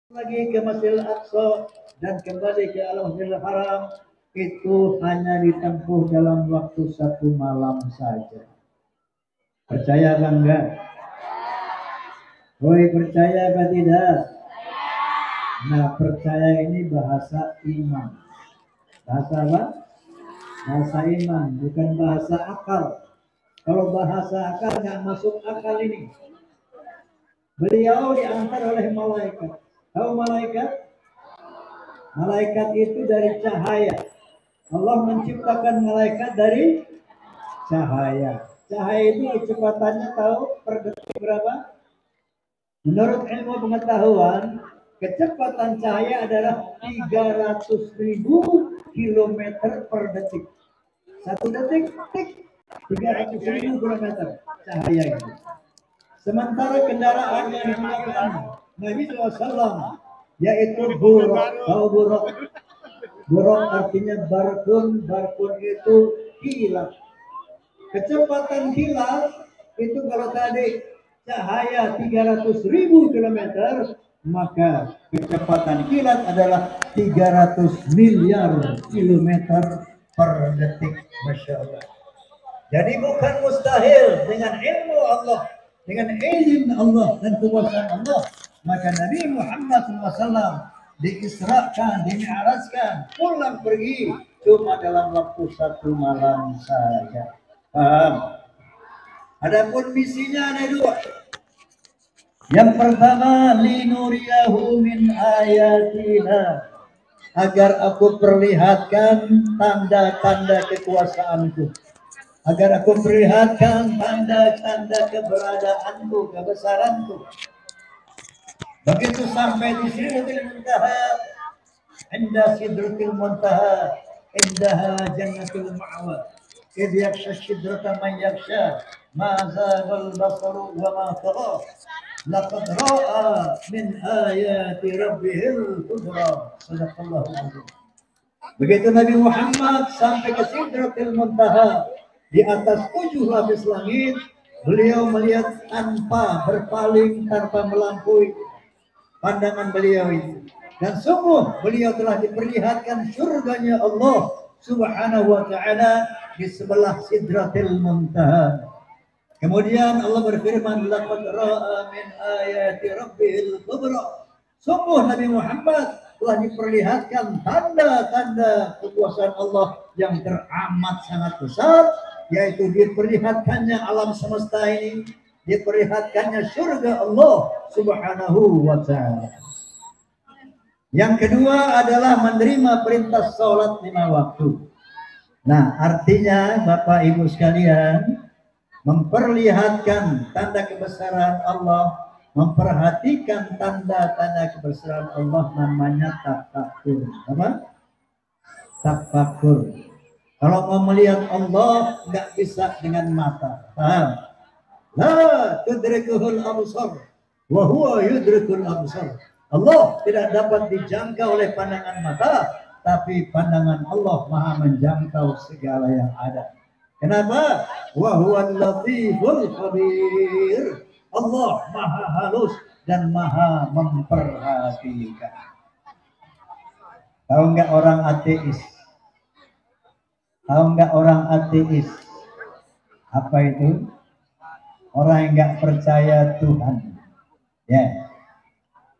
lagi ke Masjidil Aqsa dan kembali ke Al-Masjidil Haram itu hanya ditempuh dalam waktu 1 malam saja. Percaya apa enggak? Woi, percaya apa tidak? Nah, percaya ini bahasa iman. Bahasa apa? Bahasa iman, bukan bahasa akal. Kalau bahasa akal nggak masuk akal ini. Beliau diantar oleh malaikat. Tahu malaikat? Malaikat itu dari cahaya. Allah menciptakan malaikat dari cahaya. Cahaya itu kecepatannya tahu per detik berapa? Menurut ilmu pengetahuan, kecepatan cahaya adalah 300.000 kilometer per detik. 1 detik, tik, 300.000 kilometer cahaya itu. Sementara kendaraan yang digunakan Nabi SAW yaitu buruk. Tahu buruk? Buruk artinya barkun, barkun itu kilat. Kecepatan kilat itu kalau tadi cahaya 300.000 kilometer, maka kecepatan kilat adalah 300 miliar kilometer per detik. Masya Allah. Jadi bukan mustahil dengan ilmu Allah, dengan izin Allah dan kekuasaan Allah, maka Nabi Muhammad SAW diisrakan, dimi'rajkan, pulang pergi cuma dalam waktu 1 malam saja. Paham? Adapun misinya ada 2. Yang pertama, linuriyahu min ayatina, agar aku perlihatkan tanda-tanda kekuasaanku, agar aku perlihatkan tanda-tanda keberadaanku, kebesaranku. Begitu sampai di Sidratil Muntaha, inda Sidratil Muntaha, indaha Jannatul Ma'wa, idh yaksha sidrata man yaksha, ma zaghal basaru wa ma tagha, laqad ra'a min ayati rabbihil kubra. Sadaqallahu alazim. Begitu Nabi Muhammad sampai ke Sidratil Muntaha, di atas 7 lapis langit, beliau melihat tanpa berpaling, tanpa melampaui pandangan beliau itu. Dan sungguh beliau telah diperlihatkan surganya Allah Subhanahu wa ta'ala di sebelah Sidratil Muntaha. Kemudian Allah berfirman, laqad ra'a min ayati rabbihil kubra. Sungguh Nabi Muhammad telah diperlihatkan tanda-tanda kekuasaan Allah yang teramat sangat besar, yaitu diperlihatkannya alam semesta ini, diperlihatkannya surga Allah Subhanahu wa ta'ala. Yang kedua adalah menerima perintah sholat 5 waktu. Nah, artinya Bapak Ibu sekalian, memperlihatkan tanda kebesaran Allah, memperhatikan tanda-tanda kebesaran Allah namanya tafakur. Apa? Tafakur. Kalau mau melihat Allah nggak bisa dengan mata. Paham? La tudrikuhul absar wa huwa yudrikul absar. Allah tidak dapat dijangkau oleh pandangan mata, tapi pandangan Allah maha menjangkau segala yang ada. Kenapa? Wa huwal latiful khabir. Allah maha halus dan maha memperhatikan. Tahu nggak orang ateis? Tahu nggak orang ateis? Apa itu? Orang yang nggak percaya Tuhan. Ya.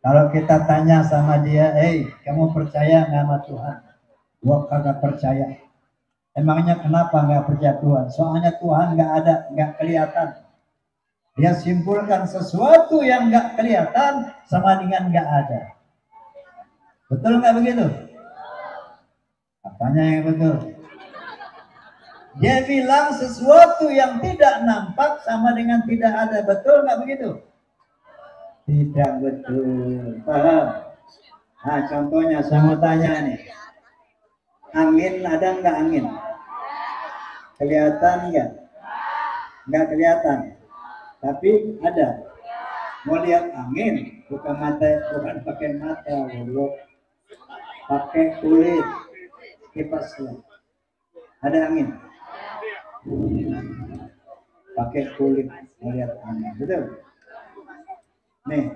Kalau kita tanya sama dia, kamu percaya nggak sama Tuhan? Gua kagak percaya. Emangnya kenapa nggak percaya Tuhan? Soalnya Tuhan nggak ada, nggak kelihatan. Dia simpulkan sesuatu yang nggak kelihatan sama dengan nggak ada. Betul nggak begitu? Apanya yang betul? Dia bilang sesuatu yang tidak nampak sama dengan tidak ada. Betul nggak begitu? Tidak betul. Paham? Nah, contohnya saya mau tanya nih. Angin ada nggak angin? Kelihatan nggak? Nggak kelihatan. Tapi ada. Mau lihat angin, bukan pakai mata, pakai kulit, kipas. Ada angin. Pakai kulit melihat angin, betul? Nih,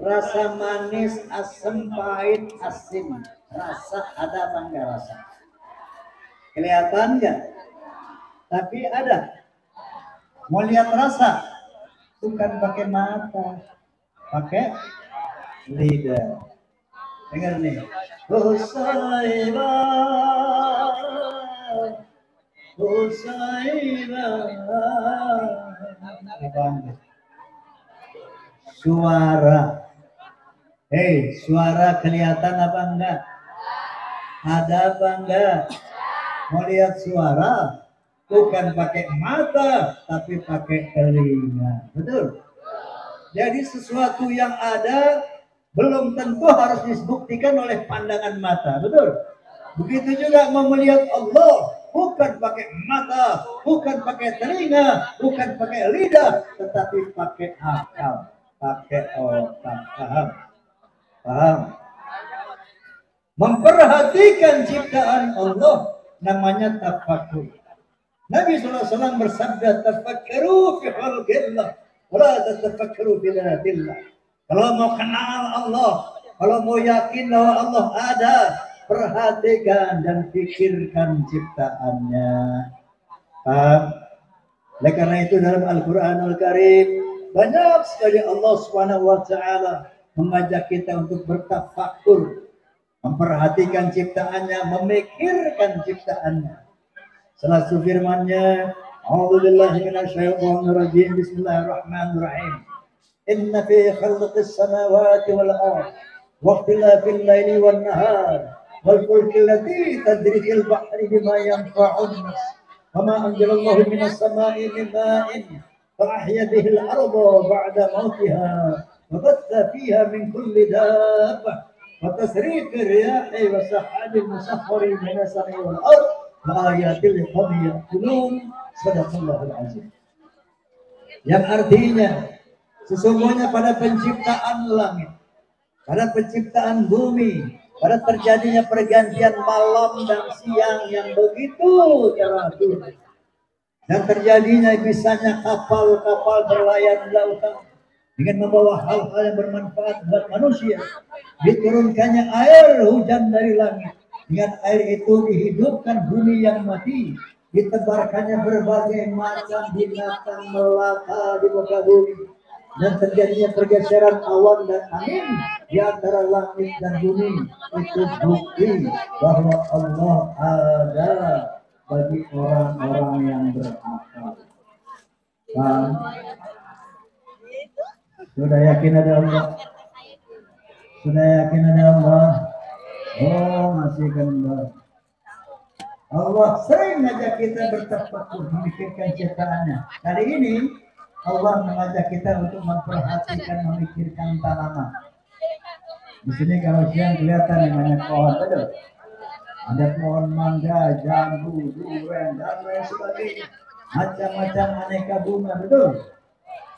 rasa manis, asam, pahit, asin. Rasa ada apa enggak rasa? Kelihatan enggak? Tapi ada. Mau lihat rasa? Bukan pakai mata, pakai lidah. Dengar nih. Suara. Suara kelihatan apa enggak? Ada apa enggak? Mau lihat suara? Bukan pakai mata, tapi pakai telinga. Betul? Jadi sesuatu yang ada belum tentu harus dibuktikan oleh pandangan mata. Betul? Begitu juga mau melihat Allah, bukan pakai mata, bukan pakai telinga, bukan pakai lidah, tetapi pakai akal, pakai otak. Paham? Paham? Memperhatikan ciptaan Allah namanya tafakur. Nabi SAW bersabda, tafakkaru fi khalqillah, wala tatafakkaru fi dhatillah. Kalau mau kenal Allah, kalau mau yakin bahwa Allah ada, perhatikan dan pikirkan ciptaannya. Oleh karena itu dalam Al-Quranul Karim banyak sekali Allah SWT mengajak kita untuk bertafakur, memperhatikan ciptaannya, memikirkan ciptaannya. Salah satu firman-Nya, A'udzubillahi minasyaitonirrajim. Bismillahirrahmanirrahim. Inna fi khalqis samawati wal ardh wa ikhtilafil laili wan nahar wal fulki allati tajri fil bahri bima yanfa'un nas wa ma anzalallahu minas sama'i min ma'in fa ahya bihi al-ardha ba'da mautiha wa batha fiha min kulli dabbah wa tasrifi riyahi wa sahabil musakhkhari minas sama'i wal ardh ayatil qawmi yaqulun. Sadaqallahul azim. Yang artinya sesungguhnya pada penciptaan langit, pada penciptaan bumi, pada terjadinya pergantian malam dan siang yang begitu teratur, dan terjadinya bisanya kapal-kapal berlayar di lautan dengan membawa hal-hal yang bermanfaat buat manusia, diturunkannya air hujan dari langit. Dengan air itu dihidupkan bumi yang mati, ditebarkannya berbagai macam binatang melata di muka bumi, dan terjadinya pergeseran awan dan angin di antara langit dan bumi. Itu bukti bahwa Allah ada bagi orang-orang yang berakal. Sudah yakin ada Allah? Sudah yakin ada Allah? Oh, masih kendor. Allah sering ngajak kita bertafakur, memikirkan ciptaannya. Kali ini Allah mengajak kita untuk memperhatikan, memikirkan tanaman. Di sini kalau siang kelihatan yang banyak pohon, betul? Ada pohon mangga, jambu, durian, dan lain sebagainya. Macam-macam aneka bunga, betul?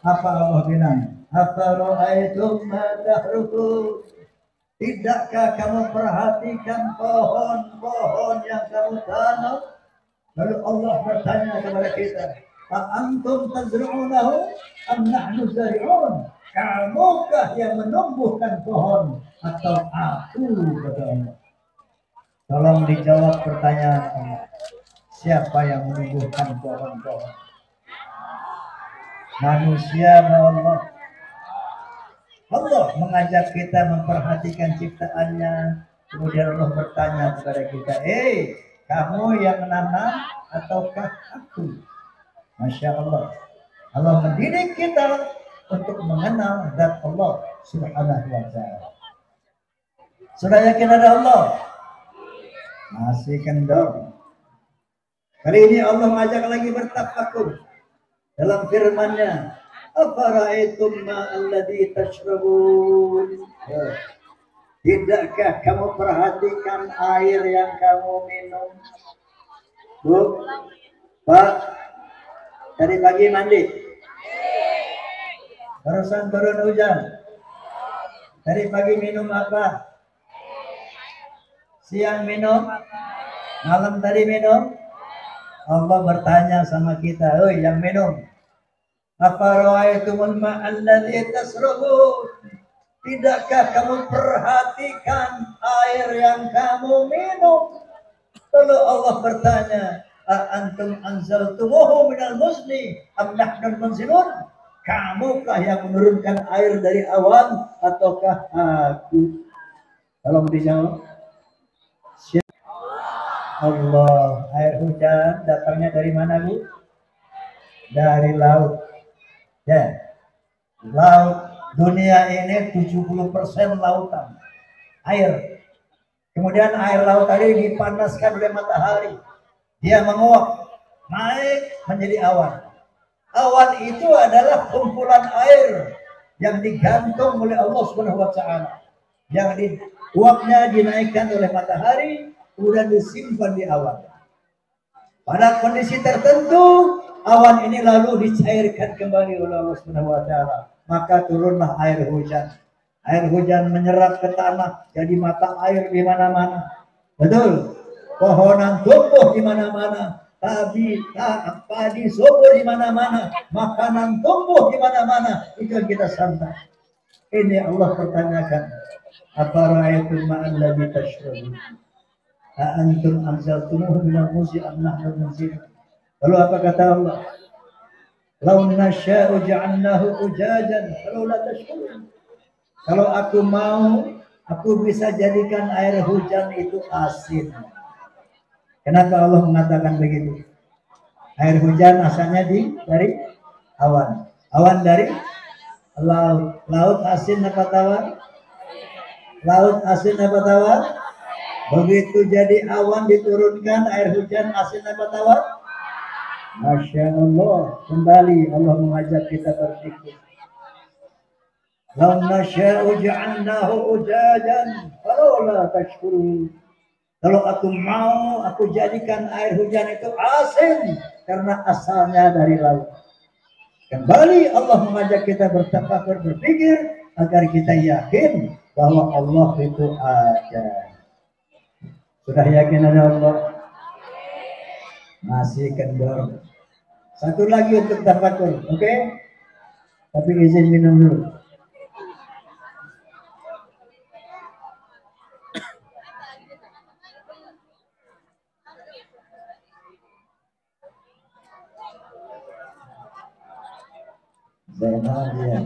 Apa Allah bilang? Afara'aitum ma tahruthun? Tidakkah kamu perhatikan pohon-pohon yang kamu tanam? Lalu Allah bertanya kepada kita, "Antum tazru'unahu am nahnu zari'un?" Kamukah yang menumbuhkan pohon atau aku, kata Allah. Tolong dijawab pertanyaan Allah. Siapa yang menumbuhkan pohon-pohon? Manusia atau Allah? Allah mengajak kita memperhatikan ciptaannya. Kemudian Allah bertanya kepada kita, kamu yang menanam ataukah aku? Masya Allah. Allah mendidik kita untuk mengenal zat Allah Subhanahu wa ta'ala. Sudah yakin ada Allah? Masih kendor. Kali ini Allah mengajak lagi bertafakur dalam firman-Nya. Afara'aitum ma'alladhi tashrabun? Tidakkah kamu perhatikan air yang kamu minum? Bu, Pak, tadi pagi mandi? Barusan turun hujan? Tadi pagi minum apa? Siang minum? Malam tadi minum? Allah bertanya sama kita, yang minum, afara'aitumul ma'alladzi tasrabun? Tidakkah kamu perhatikan air yang kamu minum? Lalu Allah bertanya, antum anzaltumuhu minal muzni am nahnul munzilun? Kamukah yang menurunkan air dari awan ataukah aku? Tolong dijawab. Allah. Air hujan datangnya dari mana, Bu? Dari laut. Ya. Laut. Dunia ini 70% lautan. Air. Kemudian air laut tadi dipanaskan oleh matahari. Dia menguap, naik menjadi awan. Awan itu adalah kumpulan air yang digantung oleh Allah Subhanahu wa taala. Yang uapnya dinaikkan oleh matahari, kemudian disimpan di awan. Pada kondisi tertentu, awan ini lalu dicairkan kembali oleh Allah Subhanahu wa taala. Maka turunlah air hujan. Air hujan menyerap ke tanah, jadi mata air di mana-mana. Betul. Pohonan tumbuh di mana-mana, padi subur di mana-mana, makanan tumbuh di mana-mana. Itu yang kita santap. Ini Allah pertanyakan, apa ra'aytum ma'an ladzi tashrabun? A antum anzaltumuhu minal muzni am nahnul munzilun? Lalu apa kata Allah? Lau nasya'u ja'alnahu ujajan falau la tashkurun. Kalau aku mau, aku bisa jadikan air hujan itu asin. Kenapa Allah mengatakan begitu? Air hujan asalnya dari awan. Awan dari laut. Laut asin apa tawar? Laut asin apa tawar? Begitu jadi awan diturunkan air hujan asin apa tawar? Masya Allah. Kembali Allah mengajak kita berpikir. Lau nasya'u ja'alnahu ujajan falawla tashkurun. Kalau aku mau, aku jadikan air hujan itu asin karena asalnya dari laut. Kembali Allah mengajak kita bertafakkur, berpikir agar kita yakin bahwa Allah itu ada. Sudah yakin ada Allah? Masih kendor. Satu lagi untuk tafakkur, oke? Tapi izin minum dulu. Zainal dia.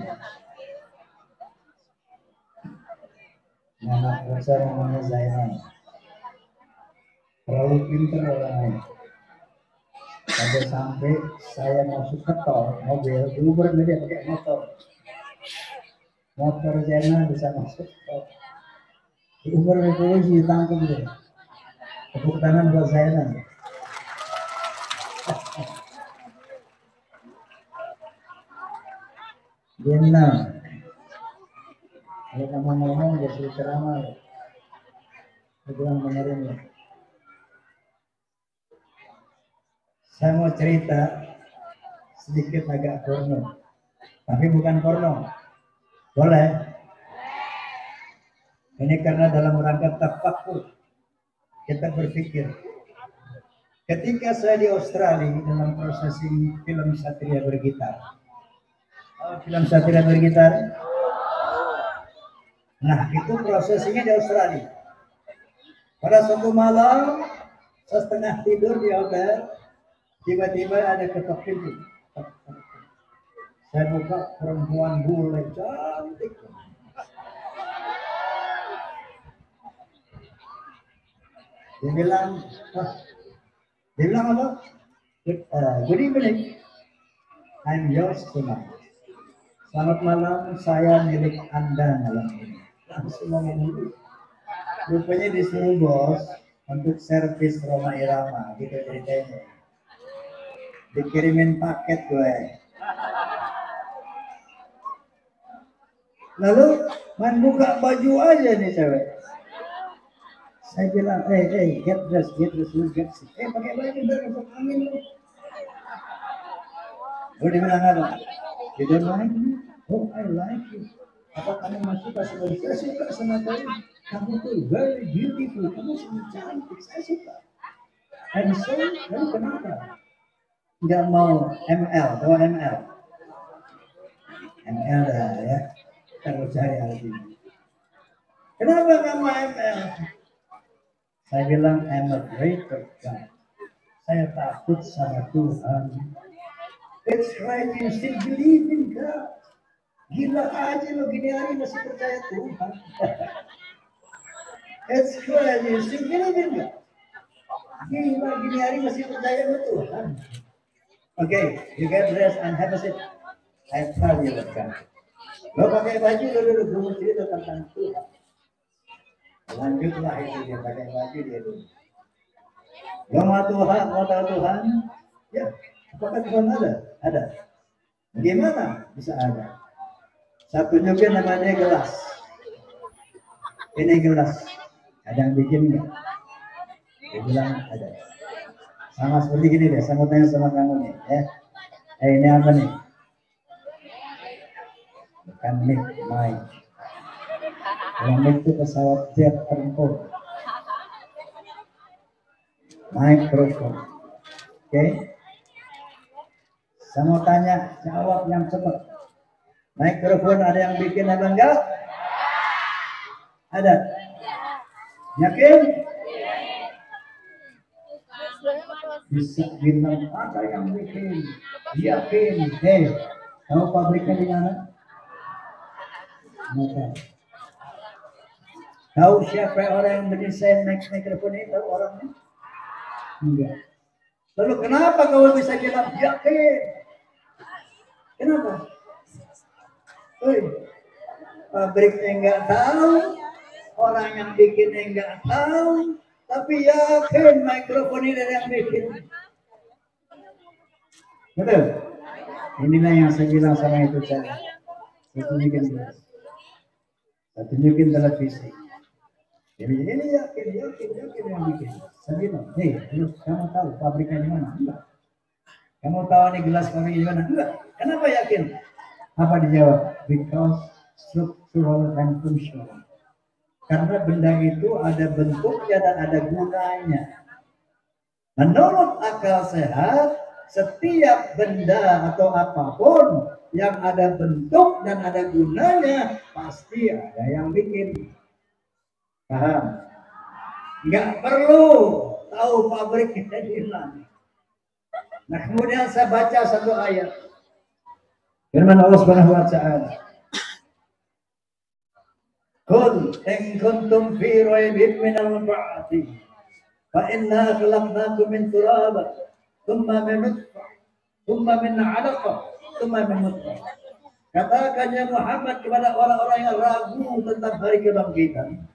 Anak besar namanya Zainal. Terlalu pintar orangnya. Sampai saya masuk ke tol mobil, dulu berbeda pakai motor. Motor Zainal bisa masuk tol. Di Uber polisi ditangkap deh. Tepuk tangan buat Zainal. Zainal. Kalau kamu ngomong dia suruh ceramah. Saya bilang benerin ya. Saya mau cerita sedikit agak porno, tapi bukan porno. Boleh? Ini karena dalam rangka tafakkur kita berpikir. Ketika saya di Australia dalam prosesi film Satria Bergitar. Film Satria Bergitar. Nah, itu prosesinya di Australia. Pada suatu malam, saya setengah tidur di hotel. Tiba-tiba ada ketok pintu. Saya buka, perempuan bule cantik. Dia bilang apa? Good evening, I'm yours tonight. Selamat malam, saya milik Anda malam ini. Langsung ngomong. Rupanya disuruh bos untuk servis Roma Irama, gitu ceritanya. Dikirimin paket gue. Lalu main buka baju aja nih cewek. Saya bilang, get dress, lu get sih. Pakai baju biar masuk angin lu. Lalu dia bilang apa? You don't like me? Oh, I like you. Apa kamu masih suka? Saya suka sama kamu. Kamu tuh very beautiful. Kamu sangat cantik. Saya suka. I'm sorry, lalu kenapa? Nggak mau ML, ML dah ya. Kalau cari begini. Kenapa kamu ML? Saya bilang, I'm afraid of God. Saya takut sama Tuhan. It's right, you still believe in God. Gila aja lo, gini hari masih percaya Tuhan. It's right, you still believe in God. Gila, gini hari masih percaya sama Tuhan. Okay, you get dressed and have a seat. I tell you what God. Lo pakai baju, lo duduk dulu cerita tentang Tuhan. Lanjutlah itu dia pakai baju dia dulu. Lo mau Tuhan, mau tahu Tuhan? Ya, apakah Tuhan ada? Ada. Bagaimana bisa ada? Saya tunjukin namanya gelas. Ini gelas. Ada yang bikin nggak? Dia bilang ada. Sama seperti gini deh. Saya mau tanya sama kamu nih. Ini apa nih? Bukan mic, mic. Yang mic itu pesawat jet tempur. Mikrofon. Oke? Saya mau tanya, jawab yang cepat. Mikrofon ada yang bikin apa enggak? Ada. Yakin? Bisa bilang ada yang bikin. Yakin. Tahu pabriknya di mana? Bukan. Tahu siapa orang yang mendesain mikrofon ini? Tahu orangnya? Enggak. Lalu kenapa kau bisa bilang yakin? Kenapa? Pabriknya enggak tahu, orang yang bikinnya enggak tahu, tapi yakin mikrofon ini yang bikin. Betul? Inilah yang saya bilang sama itu saya. Saya tunjukin televisi. Jadi ini yakin yang bikin. Saya bilang, terus kamu tahu pabriknya di mana? Enggak. Kamu tahu nih gelas pabriknya di mana? Enggak. Kenapa yakin? Apa dijawab? Because structural and functional. Karena benda itu ada bentuknya dan ada gunanya. Menurut akal sehat, setiap benda atau apapun yang ada bentuk dan ada gunanya pasti ada yang bikin. Paham? Nggak perlu tahu pabriknya di mana. Nah, kemudian saya baca satu ayat. Firman Allah Subhanahu wa taala. Qul in kuntum fi raibin min al-ba'thi fa inna khalaqnakum min turab thumma min nutfah thumma min 'alaqah thumma min mudghah. Katakan ya Muhammad kepada orang-orang yang ragu tentang hari kebangkitan.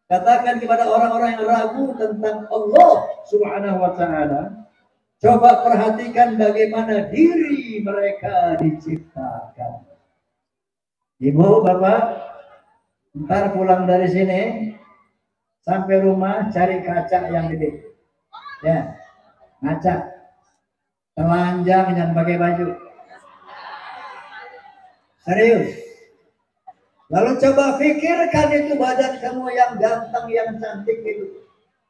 Katakan kepada orang-orang yang ragu tentang Allah Subhanahu wa taala. Coba perhatikan bagaimana diri mereka diciptakan. Ibu, bapak, ntar pulang dari sini, sampai rumah cari kaca yang gede. Ya, kaca. Telanjang, jangan pakai baju. Serius. Lalu coba pikirkan itu badan kamu yang ganteng, yang cantik itu.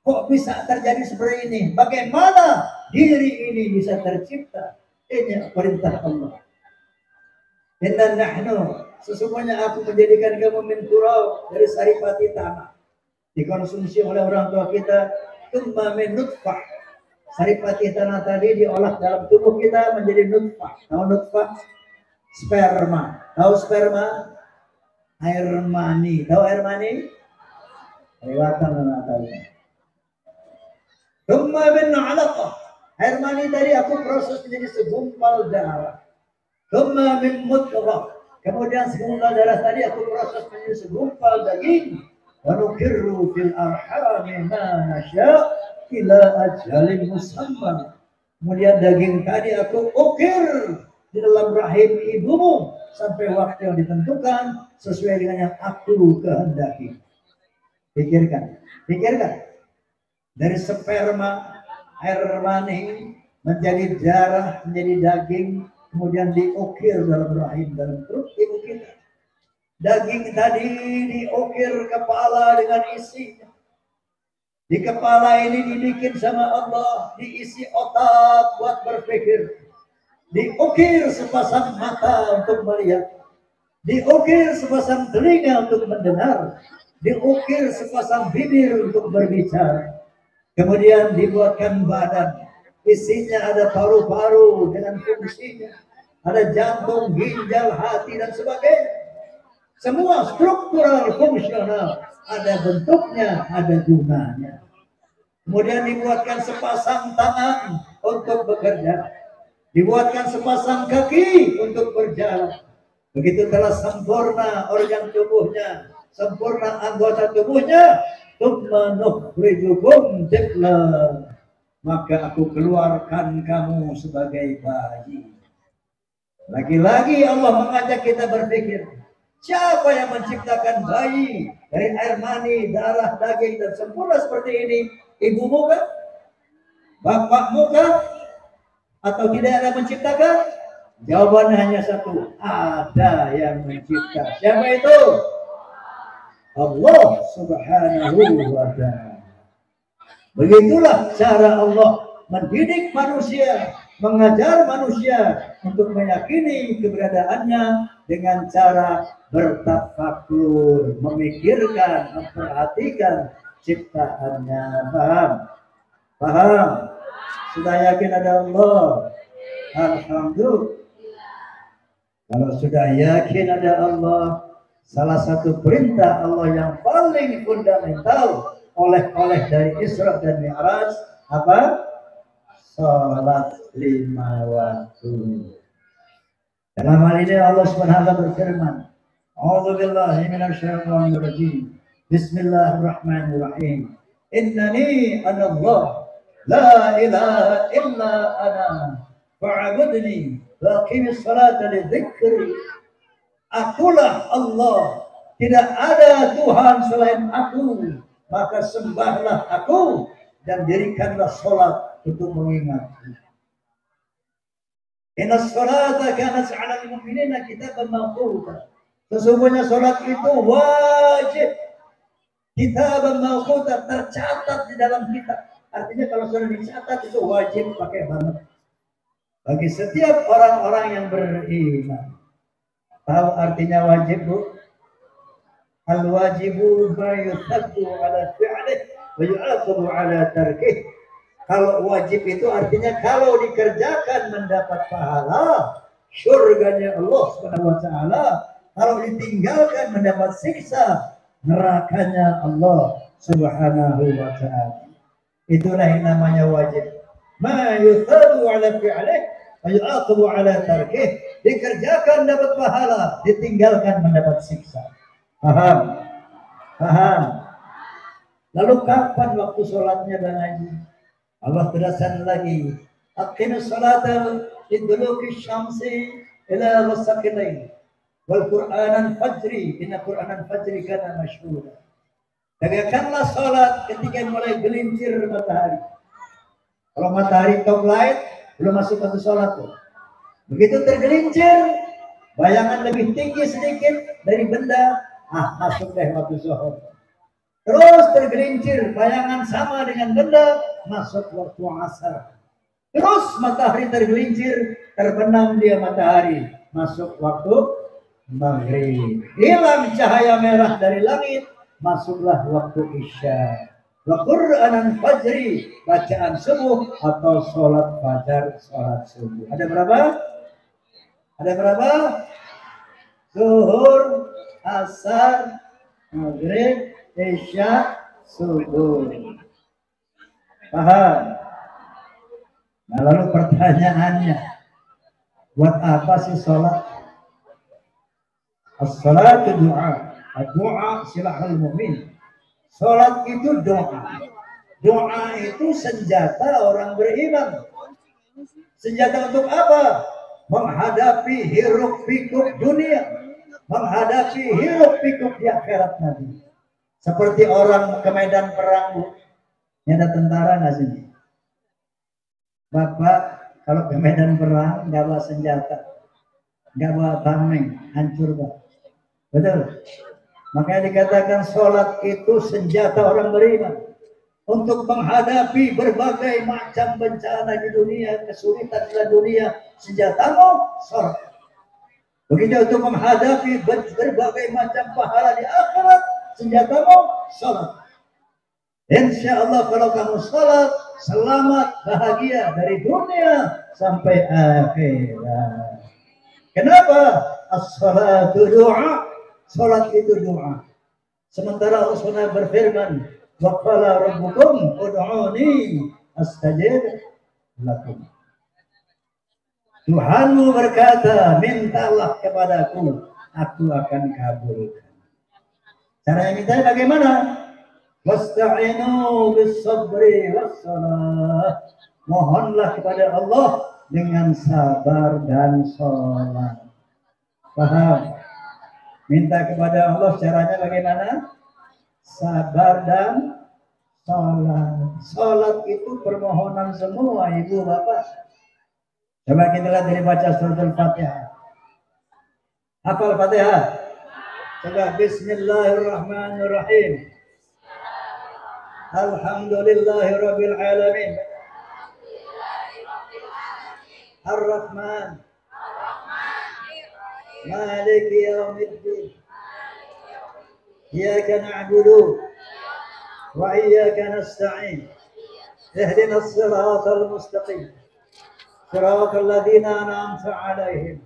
Kok bisa terjadi seperti ini? Bagaimana diri ini bisa tercipta? Ini perintah Allah. Inna nahnu, sesungguhnya aku menjadikan kamu min turab, dari saripati tanah. Dikonsumsi oleh orang tua kita. Thumma min nutfah. Saripati tanah tadi diolah dalam tubuh kita menjadi nutfah. Tahu nutfah? Sperma. Tahu sperma? Air mani. Tahu air mani? Lewatan nggak tahu. Thumma min 'alaqah. Air mani tadi aku proses menjadi segumpal darah. Thumma min mudghah. Kemudian segumpal darah tadi aku proses menjadi segumpal daging. Wa nukirru fil arhami ma nasya' ila ajalin musamma. Kemudian daging tadi aku ukir di dalam rahim ibumu sampai waktu yang ditentukan sesuai dengan yang aku kehendaki. Pikirkan. Dari sperma, air mani menjadi darah, menjadi daging, kemudian diukir dalam rahim, dalam perut ibu kita. Daging tadi diukir kepala dengan isinya. Di kepala ini dibikin sama Allah, diisi otak buat berpikir. Diukir sepasang mata untuk melihat. diukir sepasang telinga untuk mendengar, diukir sepasang bibir untuk berbicara, kemudian dibuatkan badan, isinya ada paru-paru dengan fungsinya, ada jantung, ginjal, hati dan sebagainya. Semua struktural fungsional, ada bentuknya, ada gunanya. Kemudian dibuatkan sepasang tangan untuk bekerja, dibuatkan sepasang kaki untuk berjalan. Begitu telah sempurna organ tubuhnya, sempurna anggota tubuhnya, tsumma nukhrijukum tifla, maka aku keluarkan kamu sebagai bayi. Lagi-lagi Allah mengajak kita berpikir, siapa yang menciptakan bayi dari air mani, darah, daging dan sempurna seperti ini? Ibumu kan? Bapakmu kan? Atau tidak ada menciptakan? Jawabannya hanya satu, ada yang mencipta. Siapa itu? Allah Subhanahu wa ta'ala. Begitulah cara Allah mendidik manusia, mengajar manusia untuk meyakini keberadaannya dengan cara bertafakur, memikirkan, memperhatikan ciptaannya. Paham? Paham? Sudah yakin ada Allah? Alhamdulillah. Kalau sudah yakin ada Allah, salah satu perintah Allah yang paling fundamental oleh dari Isra dan Mi'raj apa? Salat 5 waktu. Dalam hal ini Allah SWT berfirman, A'udzubillahi minasyaitonir rajim. Bismillahirrahmanirrahim. Innani anallah, la ilaha illa ana, fa'budni wa aqimis salata li dzikri. Akulah Allah, tidak ada Tuhan selain aku, maka sembahlah aku dan dirikanlah sholat untuk mengingatku. Inna sholata kanat 'alal mu'minina kitaban mawquta. Sesungguhnya sholat itu wajib, kitaban mawquta, tercatat di dalam kitab. Artinya kalau sudah dicatat itu wajib pakai banget bagi setiap orang-orang yang beriman. Tahu artinya wajib, Bu? Al-wajibu ma yuthabbu ala fi'lih wa yu'aqabu ala tarkih. Kalau wajib itu artinya kalau dikerjakan mendapat pahala, surganya Allah Subhanahu wa ta'ala. Kalau ditinggalkan mendapat siksa, nerakanya Allah Subhanahu wa ta'ala. Itulah yang namanya wajib. Ma yuthabbu ala fi'lih wa yu'aqabu ala tarkih. Dikerjakan dapat pahala, ditinggalkan mendapat siksa. Paham? Paham? Lalu kapan waktu sholatnya dan haji? Allah tegaskan lagi, aqimus salata liduluki syamsi ila ghasaqil lail wal qur'anan fajri inna qur'anan fajri kana masyhura. Tegakkanlah sholat ketika mulai gelincir matahari. Kalau matahari top light belum masuk waktu sholat tuh. Begitu tergelincir, bayangan lebih tinggi sedikit dari benda, masuk deh waktu zuhur. Terus tergelincir, bayangan sama dengan benda, masuk waktu asar. Terus matahari tergelincir, terbenam dia matahari, masuk waktu maghrib. Hilang cahaya merah dari langit, masuklah waktu isya. Wa qur'anan fajri, bacaan subuh atau sholat fajar, sholat subuh. Ada berapa? Ada berapa? Zuhur, asar, maghrib, isya, subuh. Paham? Nah, lalu pertanyaannya, buat apa sih sholat? As-salatu du'a, doa silahul mu'min. Sholat itu doa. Doa itu senjata orang beriman. Senjata untuk apa? Menghadapi hiruk pikuk dunia, menghadapi hiruk pikuk di akhirat nanti. Seperti orang ke medan perang, ini ada tentara nggak sini? Bapak kalau ke medan perang nggak bawa senjata, nggak bawa tameng, hancur Pak. Betul? Makanya dikatakan sholat itu senjata orang beriman untuk menghadapi berbagai macam bencana di dunia, kesulitan di dunia. Senjatamu sholat. Begitu untuk menghadapi berbagai macam pahala di akhirat, senjatamu salat. Insya Allah kalau kamu salat, selamat, bahagia dari dunia sampai akhirat. Kenapa? As-salatu doa. Salat itu doa. Sementara Allah SWT berfirman, wa qala rabbukum ud'uni astajib lakum. Tuhanmu berkata, mintalah kepadaku, aku akan kabulkan. Cara minta bagaimana? Wasta'inu bis sabri was salah. Mohonlah kepada Allah dengan sabar dan salat. Paham? Minta kepada Allah caranya bagaimana? Sabar dan salat. Salat itu permohonan semua ibu bapak. Coba kita lihat dari baca surat Al-Fatihah. Hafal Fatihah? Coba Bismillahirrahmanirrahim. Alhamdulillahirabbil alamin. Ar-Rahman. Maliki yaumiddin. Iyyaka na'budu wa iyyaka nasta'in. Ihdinas siratal mustaqim. Siratal ladzina an'amta 'alaihim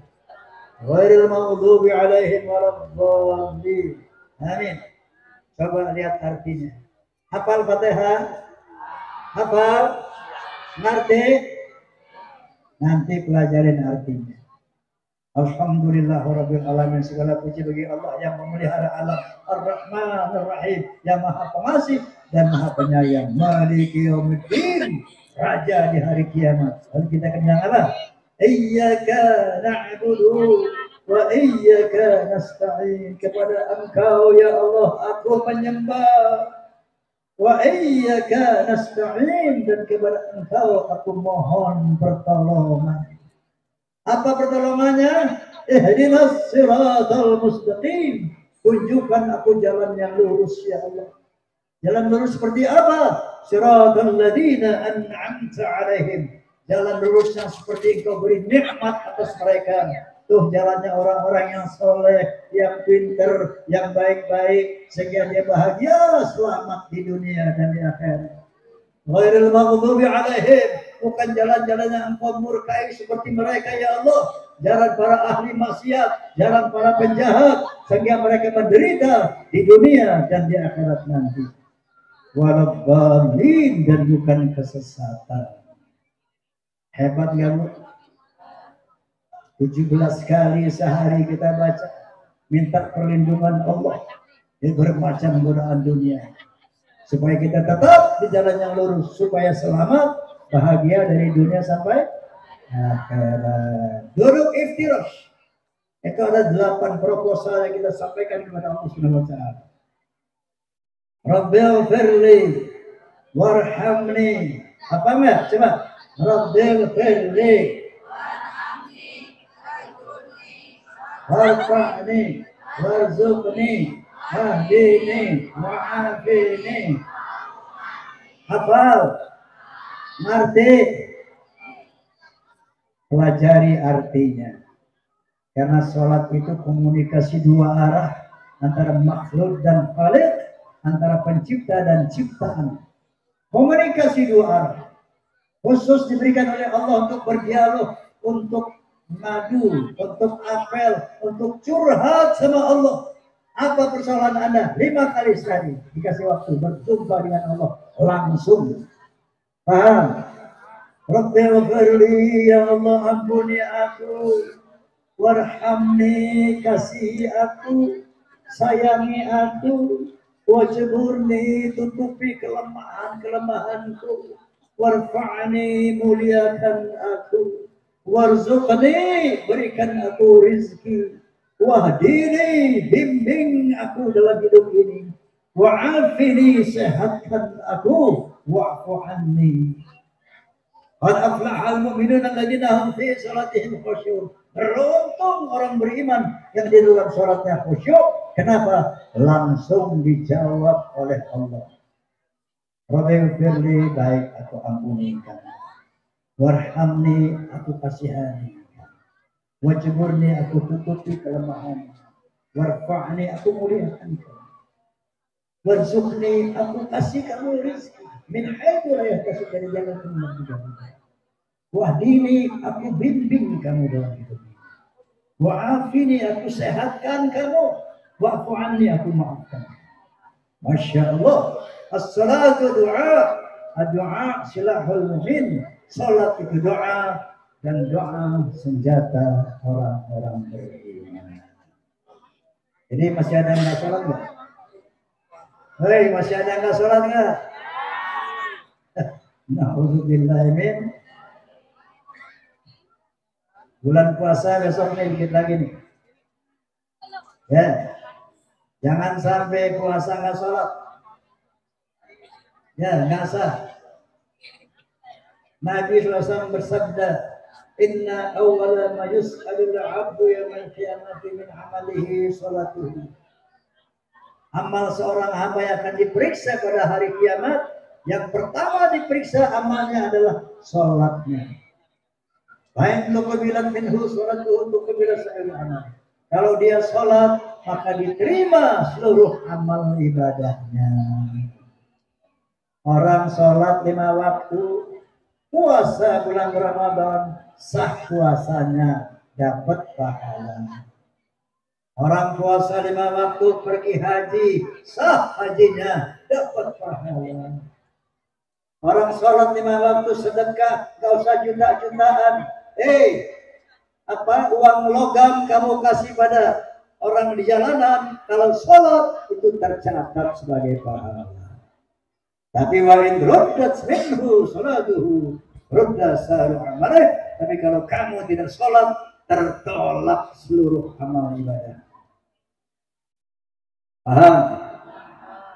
ghairil maghdubi 'alaihim waladdallin. Amin. Coba lihat artinya. Hafal Fatihah? Hafal? Ngerti? Nanti pelajarin artinya. Alhamdulillahirabbil alamin. Segala puji bagi Allah yang memelihara alam. Ar-Rahman Ar-Rahim, yang Maha Pengasih dan Maha Penyayang. Maliki yaumiddin, Raja di hari kiamat. Lalu kita kenyang apa? Iyyaka na'budu wa iyyaka nasta'in. Kepada Engkau ya Allah aku menyembah. Wa iyyaka nasta'in, dan kepada Engkau aku mohon pertolongan. Apa pertolongannya? Ihdinas siratal mustaqim. Tunjukkan aku jalan yang lurus ya Allah. Jalan lurus seperti apa? Siratal ladzina an'amta 'alaihim. Jalan lurus yang seperti Engkau beri nikmat atas mereka. Tuh jalannya orang-orang yang soleh, yang pintar, yang baik-baik, sehingga dia bahagia, selamat di dunia dan di akhirat. Ghairil maghdubi 'alaihim, bukan jalan-jalan yang Engkau murkai seperti mereka ya Allah. Jalan para ahli maksiat, jalan para penjahat, sehingga mereka menderita di dunia dan di akhirat nanti. Waladdallin, dan bukan kesesatan. Hebat nggak Bu? 17 kali sehari kita baca, minta perlindungan Allah dari bermacam godaan dunia, supaya kita tetap di jalan yang lurus, supaya selamat, bahagia dari dunia sampai akhirat. Duduk iftirash. Itu ada 8 proposal yang kita sampaikan kepada Allah Subhanahu wa taala. Rabbil firli warhamni. Apa enggak? Coba. Rabbil firli warfa'ni warzuqni wahdini wa'afini. Hafal? Ngerti? Pelajari artinya. Karena sholat itu komunikasi dua arah, antara makhluk dan khaliq, antara pencipta dan ciptaan. Komunikasi dua arah. Khusus diberikan oleh Allah untuk berdialog, untuk madu, untuk apel, untuk curhat sama Allah. Apa persoalan Anda? 5 kali sehari dikasih waktu berjumpa dengan Allah langsung. Paham? Rabbil firli, ya Allah ampuni aku, warhamni, kasihi aku, sayangi aku, wajburni, tutupi kelemahan-kelemahanku, warfa'ni, muliakan aku, warzuqni, berikan aku rizki, wahdini, bimbing aku dalam hidup ini, wa'afini, sehatkan aku, wa'fu anni. Qad aflahal mu'minun alladzina hum fi salatihim khusyu'un. Beruntung orang beriman yang di dalam salatnya khusyuk. Kenapa? Langsung dijawab oleh Allah. Rabbil firli, baik aku ampunikan. Warhamni, aku kasihani. Wajburni, aku tutupi kelemahan. Warfa'ni, aku muliakan kamu. Warzuqni, aku kasih kamu rezeki. Min haitsu la yahtasib, dari jalan yang tidak. Wahdini, aku bimbing kamu dalam hidup ini. Wa'afini, aku sehatkan kamu. Wa'fu anni, aku maafkan. Masya Allah. As-salatu doa. Doa silahul mu'min. Salat itu doa, dan doa senjata orang-orang beriman. Jadi masih ada yang nggak sholat nggak? Hei, masih ada yang nggak sholat nggak? Na'udzubillah min. Bulan puasa besok nih dikit lagi nih. Ya, jangan sampai puasa nggak sholat. Ya, nggak sah. Nabi SAW bersabda, Inna awwala ma yus'alul 'abdu yawmal qiyamati min 'amalihi sholatuhu. Amal seorang hamba yang akan diperiksa pada hari kiamat, yang pertama diperiksa amalnya adalah sholatnya. Baik tuqbilat minhu sholatuhu tuqbilat sa'irul amal. Kalau dia sholat, maka diterima seluruh amal ibadahnya. Orang sholat 5 waktu, puasa bulan Ramadan, sah puasanya, dapat pahala. Orang puasa 5 waktu, pergi haji, sah hajinya, dapat pahala. Orang sholat 5 waktu, sedekah, gak usah juta-jutaan. Uang logam kamu kasih pada orang di jalanan, kalau sholat itu tercatat sebagai pahala. Tapi wa in ruddat minhu salatuhu rudda saru amalih. Tapi kalau kamu tidak sholat, tertolak seluruh amal ibadah. Paham?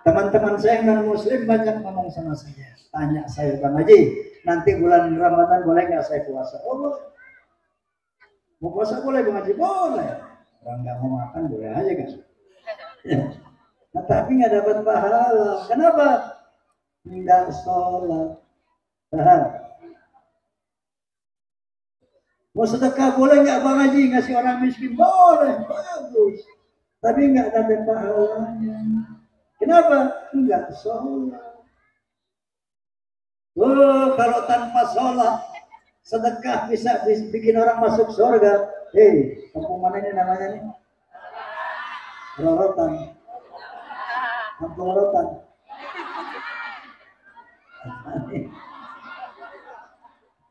Teman-teman saya non muslim banyak ngomong sama saya, tanya saya, Bang Haji, nanti bulan Ramadan boleh nggak saya puasa? Oh boleh. Mau puasa boleh, Bang Haji? Boleh. Orang nggak mau makan boleh aja kan? Ya. Nah, tapi nggak dapat pahala. Kenapa? Nggak sholat. Paham? Mau sedekah boleh nggak, Bang Haji? Ngasih orang miskin boleh, bagus. Tapi nggak dapat pahalanya. Kenapa? Nggak sholat. Kalau tanpa sholat, sedekah bisa bikin orang masuk surga. Kampung mana ini namanya nih? Rorotan. Kampung Rorotan.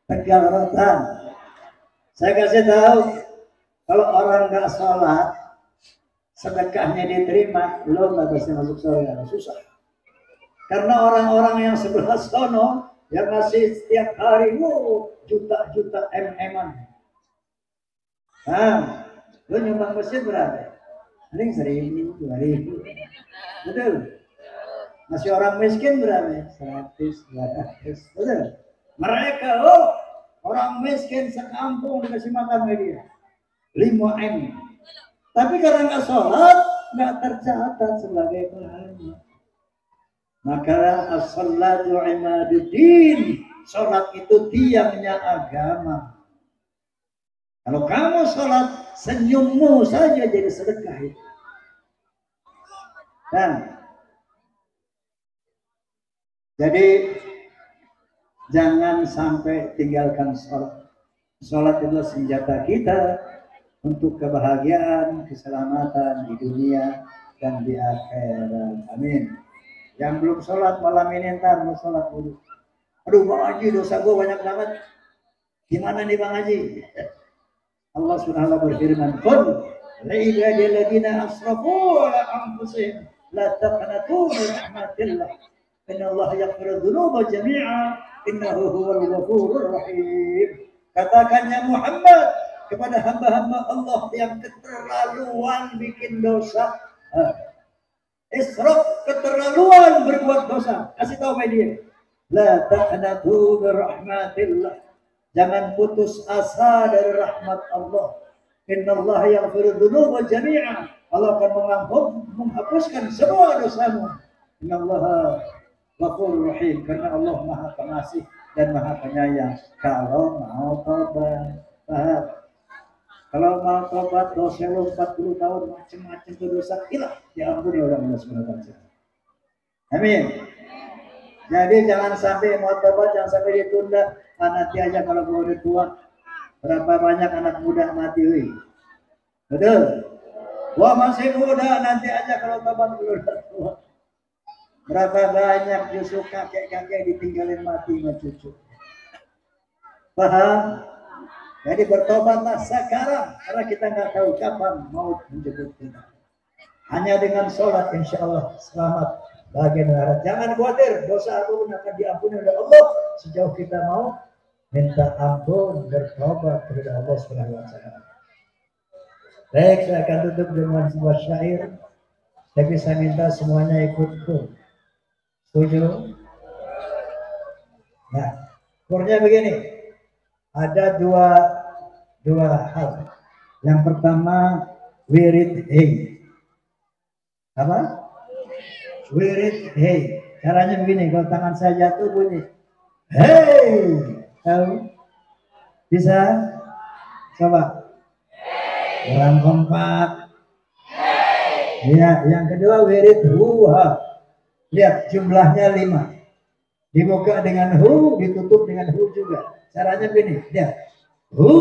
Tegal Rotan. Saya kasih tahu, kalau orang nggak sholat, sedekahnya diterima, lo nggak bisa masuk surga, susah. Karena orang-orang yang sebelah sono yang ngasih setiap hari, juta-juta MM-an. Nah, lo nyumbang masjid berapa? Paling 1.000, 2.000. Betul? Masih orang miskin berapa? 100, 200. Betul? Mereka, orang miskin sekampung dikasih makan media 5M. Tapi karena nggak sholat, nggak tercatat sebagai pahala. Maka as-sholatu imaduddin, sholat itu tiangnya agama. Kalau kamu sholat, senyummu saja jadi sedekah itu. Jadi jangan sampai tinggalkan sholat. Sholat itu senjata kita untuk kebahagiaan, keselamatan di dunia dan di akhirat. Amin. Yang belum sholat malam ini ntar mau sholat dulu. Aduh Bang Haji, dosa gue banyak banget. Gimana nih Bang Haji? Allah Subhanahu wa ta'ala berfirman, "Qul la'ibadil ladina asrafu ala anfusihim la taqnatu min rahmatillah. Inna Allah yaghfiru dzunuba jami'a innahu huwal ghafurur rahim." Katakannya Muhammad kepada hamba-hamba Allah yang keterlaluan bikin dosa. Israf, keterlaluan berbuat dosa. Kasih tahu media. La taqnatu min rahmatillah. Jangan putus asa dari rahmat Allah. Innallaha yaghfiru dzunuba jami'a. Allah akan menghapuskan semua dosamu. Innallaha ghafurur rahim. Karena Allah Maha Pengasih dan Maha Penyayang. Kalau mau tobat, Kalau mau tobat dosa lu 40 tahun macam-macam dosa hilang, diampuni oleh Allah Subhanahu wa taala. Amin. Jadi jangan sampai mau tobat jangan sampai ditunda. Nanti aja kalau udah tua, berapa banyak anak muda mati, wih. Betul. Wah masih muda, nanti aja kalau tobat udah tua. Berapa banyak justru kakek-kakek ditinggalin mati sama cucu. Paham? Jadi bertobatlah sekarang, karena kita nggak tahu kapan mau menjemput kita. Hanya dengan sholat, insya Allah selamat bagian akhirat. Jangan khawatir, dosa apapun akan diampuni oleh Allah sejauh kita mau minta ampun, bertobat kepada Allah Subhanahu wa taala. Baik, saya akan tutup dengan sebuah syair, tapi saya minta semuanya ikutku. Setuju? Nah, kurnya begini. Ada dua hal. Yang pertama wirid hey. Apa? Wirid hey. Caranya begini, kalau tangan saya jatuh bunyi hey. Tahu? Bisa? Coba. Orang kompak. Ya, yang kedua wirid huha. Lihat jumlahnya 5. Dibuka dengan hu, ditutup dengan hu juga. Caranya begini, ya. Hu,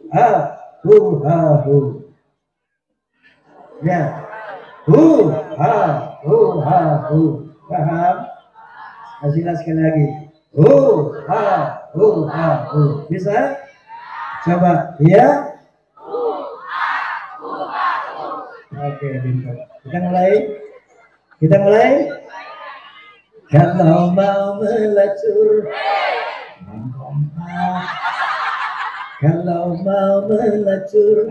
ha, hu, ha, hu. Ya. Hu, ha, hu, ha, hu. Paham? Kasihlah sekali lagi. Hu, ha, hu, ha, hu. Bisa? Coba, ya. Oke, pintar. Kita mulai. Kita mulai. Kalau mau melacur, kalau mau melacur,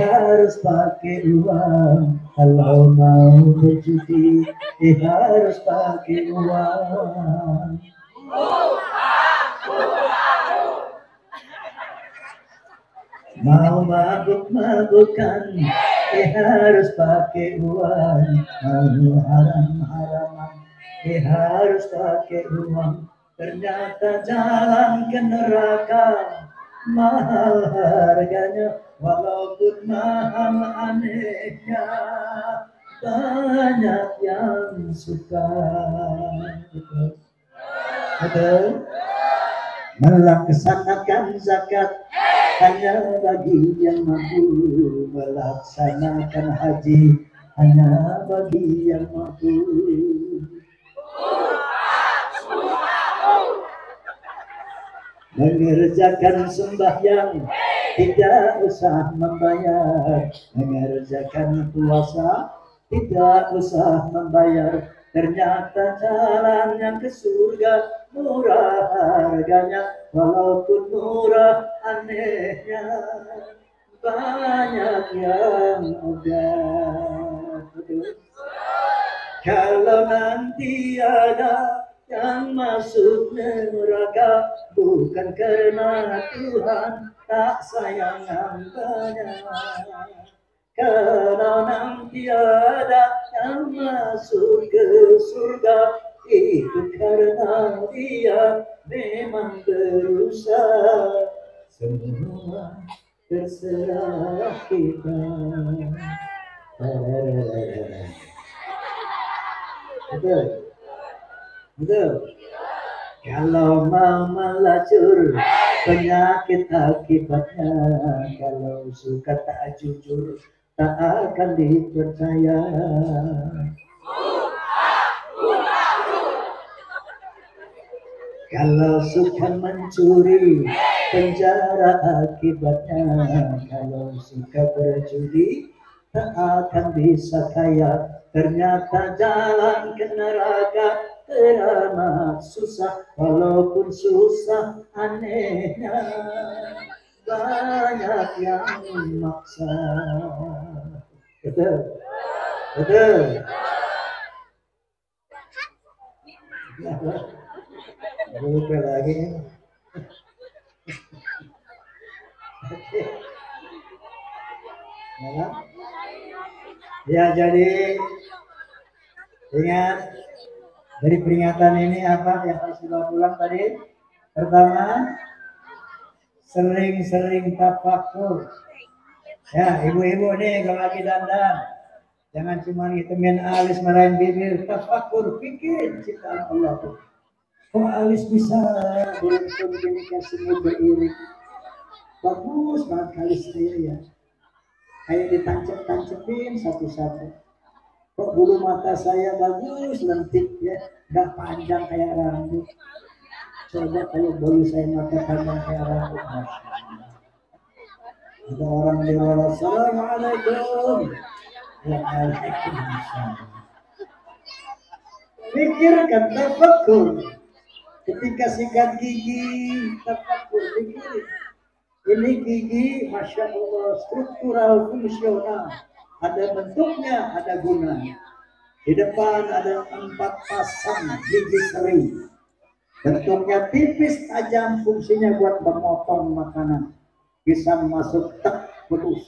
harus pakai uang. Kalau mau berjudi, harus pakai uang. Mau mabuk-mabukan, harus pakai uang. Mau haram-haraman, harus pakai uang. Ternyata jalan ke neraka mahal harganya, walaupun mahal anehnya banyak yang suka. Betul? Betul? Melaksanakan zakat hanya bagi yang mampu, melaksanakan haji hanya bagi yang mampu. Mengerjakan sembahyang tidak usah membayar, mengerjakan puasa tidak usah membayar. Ternyata jalan yang ke surga murah harganya, walaupun murah anehnya banyak yang udah. Kalau nanti ada yang masuk neraka bukan karena Tuhan tak sayang hambanya. Kalau nanti ada yang masuk ke surga itu karena dia memang berusaha. Semua terserah kita. Betul. Betul. Kalau mau melacur penyakit akibatnya, kalau suka tak jujur tak akan dipercaya. Kalau suka mencuri penjara akibatnya, kalau suka berjudi tak akan bisa kaya. Ternyata jalan ke neraka teramat susah, walaupun susah anehnya banyak yang maksa. Betul, betul. Lupa lagi. Ya, jadi ingat dari peringatan ini apa yang harus kita ulang tadi? Pertama, sering-sering tafakur. Ya, ibu-ibu nih kalau lagi dandan, jangan cuma ngitungin alis marahin bibir, tafakur, pikir ciptaan Allah tuh. Kok alis bisa beruntung gini kasih beriring? Bagus banget alis saya ya. Kayak ditancap-tancapin satu-satu. Kok bulu mata saya bagus, lentik ya, nggak panjang kayak rambut. Coba kalau bulu saya mata panjang kayak rambut, Masya Allah. Ada orang di luar, Assalamualaikum. Waalaikumsalam. Pikirkan, tafakur. Ketika sikat gigi, tafakur, pikirin. Ini gigi, Masya Allah, struktural fungsional. Ada bentuknya, ada gunanya. Di depan ada 4 pasang gigi seri. Bentuknya tipis, tajam, fungsinya buat memotong makanan. Bisa masuk tak putus.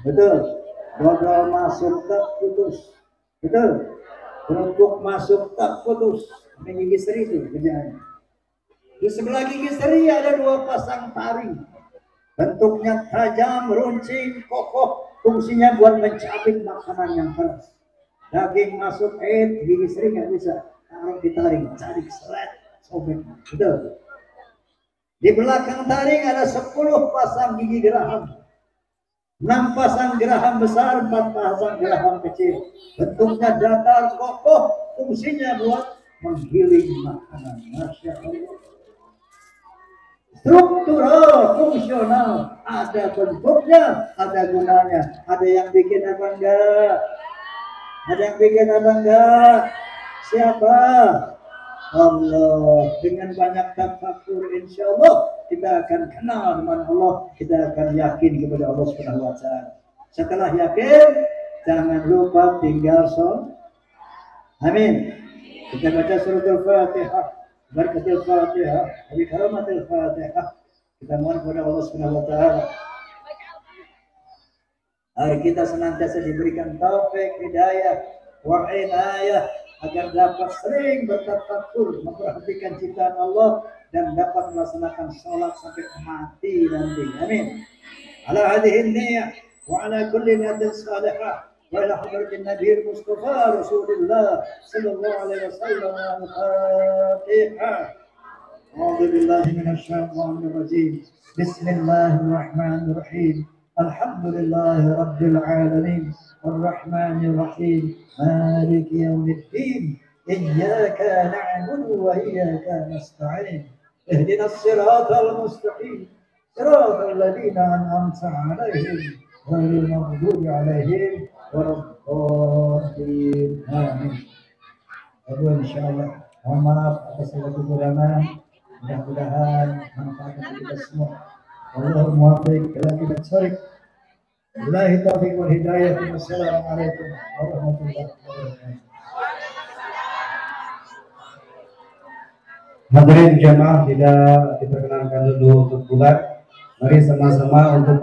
Betul. Dodol masuk tak putus. Betul. Kerupuk masuk tak putus. Ini gigi seri itu kerjaannya. Di sebelah gigi seri ada 2 pasang taring. Bentuknya tajam, runcing, kokoh. Fungsinya buat mencabik makanan yang keras. Daging masuk gigi seri nggak bisa. Taruh ditaring, cari seret, sobek. Betul. Di belakang taring ada 10 pasang gigi geraham. 6 pasang geraham besar, 4 pasang geraham kecil. Bentuknya datar, kokoh. Fungsinya buat menggiling makanan. Masya Allah. Struktural, fungsional, ada bentuknya, ada gunanya. Ada yang bikin apa enggak? Ada yang bikin apa enggak? Siapa? Allah. Dengan banyak tafakur, insya Allah kita akan kenal dengan Allah. Kita akan yakin kepada Allah Subhanahu Wa Taala. Setelah yakin, jangan lupa tinggal sholat. Amin. Kita baca surat Al-Fatihah. Berkatil Fatihah, bi karamatil Fatihah. Kita mohon kepada Allah Subhanahu wa taala agar kita senantiasa diberikan taufik, hidayah, wa inayah agar dapat sering bertafakur, memperhatikan ciptaan Allah dan dapat melaksanakan sholat sampai mati nanti. Amin. Ala hadhihi niyyah wa ala kulli niyatin salihah. وإلى حضرة النبي المصطفى رسول الله صلى الله عليه وسلم. الفاتحة. أعوذ بالله من الشيطان الرجيم. بسم الله الرحمن الرحيم. الحمد لله رب العالمين الرحمن الرحيم مالك يوم الدين إياك نعبد وإياك نستعين اهدنا الصراط المستقيم صراط الذين أنعمت عليهم غير المغضوب عليهم warahmatullahi amin. Aduh, insyaallah. Mohon maaf atas segala kekurangan. Mudah-mudahan manfaat untuk kita semua. Allahumma muwaffiq ila kita tarik. Billahi taufiq wal hidayah. Wassalamualaikum warahmatullahi wabarakatuh. Hadirin jamaah tidak diperkenankan dulu untuk bulat. Mari sama-sama untuk